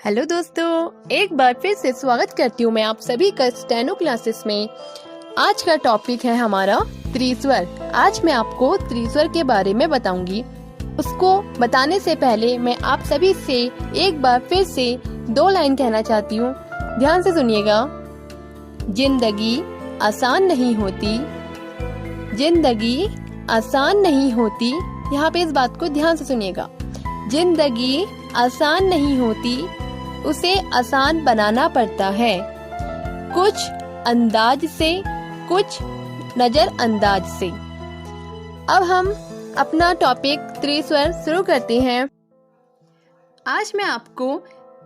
Hello दोस्तों, एक बार फिर से स्वागत करती हूँ मैं आप सभी का स्टेनो क्लासेस में। आज का टॉपिक है हमारा त्रिस्वर। आज मैं आपको त्रिस्वर के बारे में बताऊंगी। उसको बताने से पहले मैं आप सभी से एक बार फिर से 2 लाइन कहना चाहती हूँ। ध्यान से सुनिएगा। जिंदगी आसान नहीं होती, जिंदगी आसान नहीं होती। यहाँ पे इस बात को ध्यान से सुनिएगा। जिंदगी आसान नहीं होती, उसे आसान बनाना पड़ता है। कुछ अंदाज से, कुछ नजरअंदाज से। अब हम अपना टॉपिक त्रिस्वर शुरू करते हैं। आज मैं आपको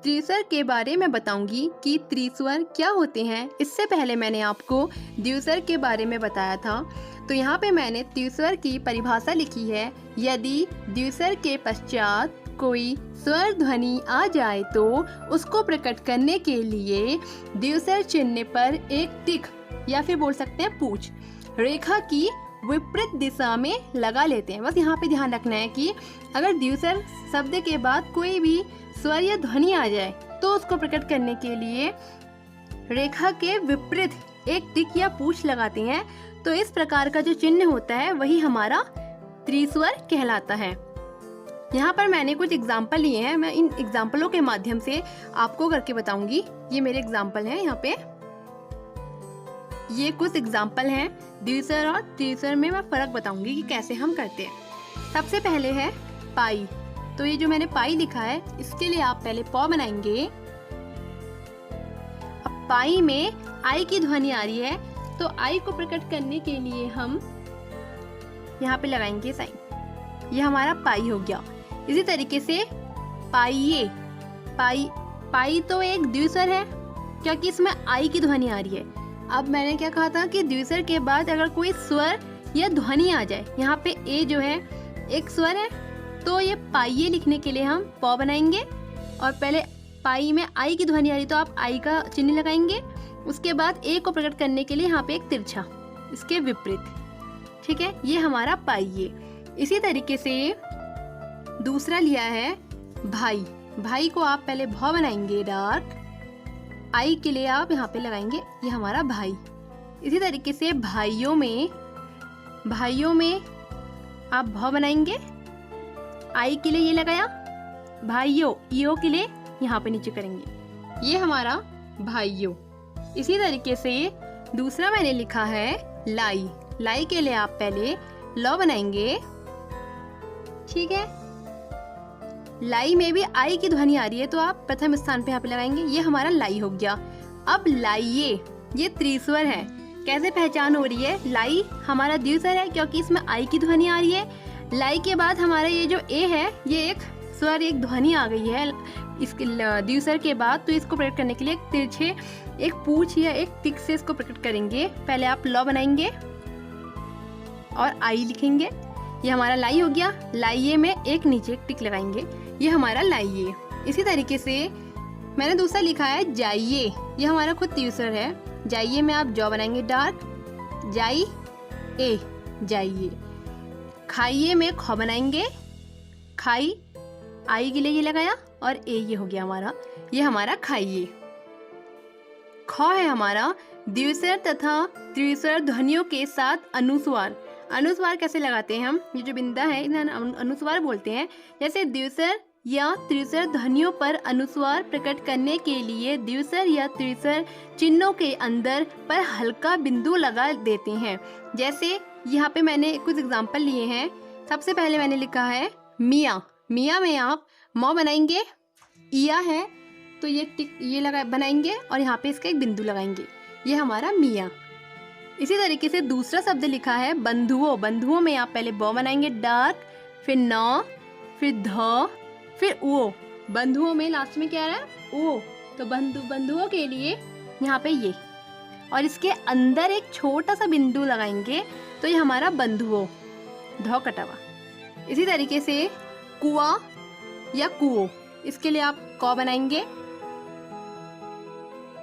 त्रिस्वर के बारे में बताऊंगी कि त्रिस्वर क्या होते हैं। इससे पहले मैंने आपको द्विस्वर के बारे में बताया था। तो यहाँ पे मैंने त्रिस्वर की परिभाषा लिखी है। यदि द्विस्वर के पश्चात कोई स्वर ध्वनि आ जाए तो उसको प्रकट करने के लिए द्विस्वर चिन्ह पर एक टिक या फिर बोल सकते हैं पूछ रेखा की विपरीत दिशा में लगा लेते हैं। बस यहाँ पे ध्यान रखना है कि अगर द्विस्वर शब्द के बाद कोई भी स्वर या ध्वनि आ जाए तो उसको प्रकट करने के लिए रेखा के विपरीत एक टिक या पूछ लगाते हैं। तो इस प्रकार का जो चिन्ह होता है वही हमारा त्रिस्वर कहलाता है। यहाँ पर मैंने कुछ एग्जाम्पल लिए हैं। मैं इन एग्जाम्पलों के माध्यम से आपको करके बताऊंगी। ये मेरे एग्जाम्पल हैं। यहाँ पे ये कुछ एग्जाम्पल हैं। द्विस्वर और त्रिस्वर में मैं फर्क बताऊंगी कि कैसे हम करते हैं। सबसे पहले है पाई। तो ये जो मैंने पाई लिखा है इसके लिए आप पहले पौ बनाएंगे। अब पाई में आई की ध्वनि आ रही है तो आई को प्रकट करने के लिए हम यहाँ पे लगाएंगे साइन। ये हमारा पाई हो गया। इसी तरीके से पाइये। पाई तो एक द्विस्वर है क्योंकि इसमें आई की ध्वनि आ रही है। अब मैंने क्या कहा था कि द्विस्वर के बाद अगर कोई स्वर या ध्वनि आ जाए, यहाँ पे ए जो है एक स्वर है तो ये पाइये लिखने के लिए हम पौ बनाएंगे और पहले पाई में आई की ध्वनि आ रही तो आप आई का चिन्ह लगाएंगे। उसके बाद ए को प्रकट करने के लिए यहाँ पे एक तिरछा इसके विपरीत। ठीक है, ये हमारा पाइये। इसी तरीके से दूसरा लिया है भाई। भाई को आप पहले भौ बनाएंगे डार्क, आई के लिए आप यहाँ पे लगाएंगे ये हमारा भाई। इसी तरीके से भाइयों में आप भौ बनाएंगे, आई के लिए ये लगाया, भाइयों ईओ के लिए यहाँ पे नीचे करेंगे, ये हमारा भाइयों। इसी तरीके से दूसरा मैंने लिखा है लाई। लाई के लिए आप पहले लौ बनाएंगे। ठीक है, लाई में भी आई की ध्वनि आ रही है तो आप प्रथम स्थान पे यहाँ पे लगाएंगे, ये हमारा लाई हो गया। अब लाइये, ये त्रिस्वर है। कैसे पहचान हो रही है? लाई हमारा द्विस्वर है क्योंकि इसमें आई की ध्वनि आ रही है। लाई के बाद हमारा ये जो ए है ये एक स्वर, एक ध्वनि आ गई है इसके द्विस्वर के बाद। तो इसको प्रकट करने के लिए एक तिरछे एक पूछ या एक टिक से इसको प्रकट करेंगे। पहले आप लौ बनाएंगे और आई लिखेंगे, ये हमारा लाई हो गया। लाइये में एक नीचे एक टिक लगाएंगे, ये हमारा लाइये। इसी तरीके से मैंने दूसरा लिखा है जाइये। ये हमारा खुद त्रिस्वर है। जाइये में आप जौ बनाएंगे डार्क, जाई ए जाइये। खाइये में खौ बनाएंगे, खाई आई के लिए ये लगाया और ए ये हो गया हमारा, ये हमारा खाइये। खौ है हमारा द्विस्वर तथा त्रिस्वर ध्वनियों के साथ अनुस्वार। अनुस्वार कैसे लगाते हैं हम? ये जो बिंदा है इन्हें अनुस्वार बोलते हैं। जैसे द्विस्वर या त्रिस्वर ध्वनियों पर अनुस्वार प्रकट करने के लिए द्विस्वर या त्रिस्वर चिन्हों के अंदर पर हल्का बिंदु लगा देते हैं। जैसे यहाँ पे मैंने कुछ एग्जाम्पल लिए हैं। सबसे पहले मैंने लिखा है मिया। मिया में आप मौ बनाएंगे, इया है तो ये टिक ये लगा बनाएंगे और यहाँ पे इसका एक बिंदु लगाएंगे, ये हमारा मिया। इसी तरीके से दूसरा शब्द लिखा है बंधुओं। बंधुओं में आप पहले ब बनाएंगे डार्क, फिर न, फिर ध, फिर ओ। बंधुओं में लास्ट में क्या आ रहा है? ओ। तो बंधुओं के लिए यहाँ पे ये और इसके अंदर एक छोटा सा बिंदु लगाएंगे तो ये हमारा बंधुओं, ध कटा हुआ। इसी तरीके से कुआं या कुओं, इसके लिए आप क बनाएंगे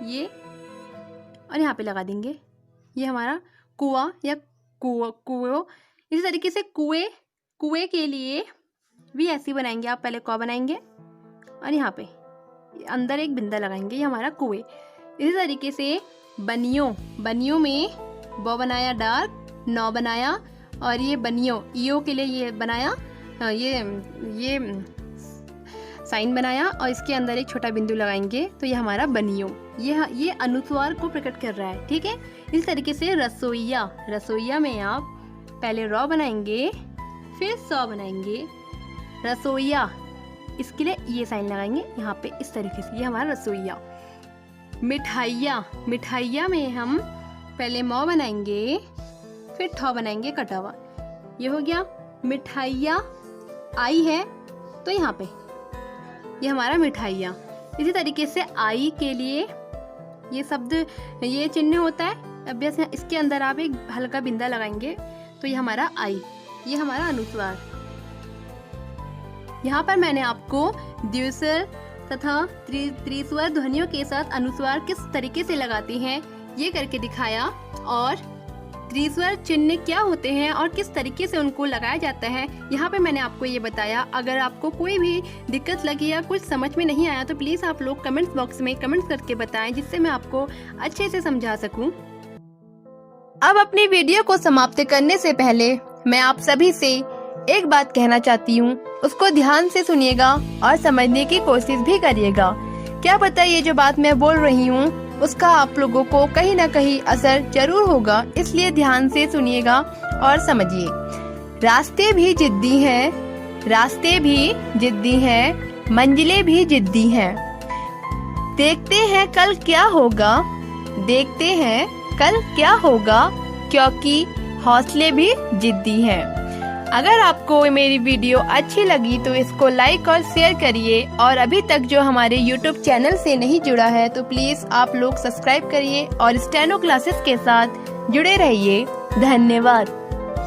ये और यहाँ पे लगा देंगे, ये हमारा कुआं या कुओं। इसी तरीके से कुएं के लिए भी ऐसे बनाएंगे आप, पहले क बनाएंगे और यहाँ पे अंदर एक बिंदा लगाएंगे, ये हमारा कुएं। इसी तरीके से बनियों में ब बनाया डार्क, नौ बनाया, और ये बनियों ईओ के लिए ये बनाया, ये साइन बनाया और इसके अंदर एक छोटा बिंदु लगाएंगे, तो ये हमारा बनियों। ये अनुस्वार को प्रकट कर रहा है, ठीक है। इस तरीके से रसोइया में आप पहले र बनाएंगे, फिर स बनाएंगे, रसोइया, इसके लिए ये साइन लगाएंगे यहाँ पे इस तरीके से, ये हमारा रसोइया। मिठाइया में हम पहले म बनाएंगे, फिर ठ बनाएंगे कटा हुआ, ये हो गया मिठाइया। आई है तो यहाँ पे ये हमारा मिठाइया। इसी तरीके से आई के लिए ये शब्द, ये चिन्ह होता है। अब इसके अंदर आप एक हल्का बिंदा लगाएंगे, तो ये हमारा आई, ये हमारा अनुस्वार। यहाँ पर मैंने आपको द्विस्वर तथा त्रिस्वर ध्वनियों के साथ अनुस्वार किस तरीके से लगाते हैं ये करके दिखाया, और त्रिस्वर चिन्ह क्या होते हैं और किस तरीके से उनको लगाया जाता है यहाँ पे मैंने आपको ये बताया। अगर आपको कोई भी दिक्कत लगी या कुछ समझ में नहीं आया तो प्लीज़ आप लोग कमेंट्स बॉक्स में कमेंट्स करके बताएं, जिससे मैं आपको अच्छे से समझा सकूं। अब अपनी वीडियो को समाप्त करने से पहले मैं आप सभी से एक बात कहना चाहती हूँ, उसको ध्यान से सुनिएगा और समझने की कोशिश भी करिएगा। क्या पता ये जो बात मैं बोल रही हूँ उसका आप लोगों को कहीं ना कहीं असर जरूर होगा, इसलिए ध्यान से सुनिएगा और समझिए। रास्ते भी जिद्दी हैं, मंजिलें भी जिद्दी हैं। देखते हैं कल क्या होगा, क्योंकि हौसले भी जिद्दी हैं। अगर आपको मेरी वीडियो अच्छी लगी तो इसको लाइक और शेयर करिए, और अभी तक जो हमारे YouTube चैनल से नहीं जुड़ा है तो प्लीज आप लोग सब्सक्राइब करिए और स्टेनो क्लासेस के साथ जुड़े रहिए। धन्यवाद।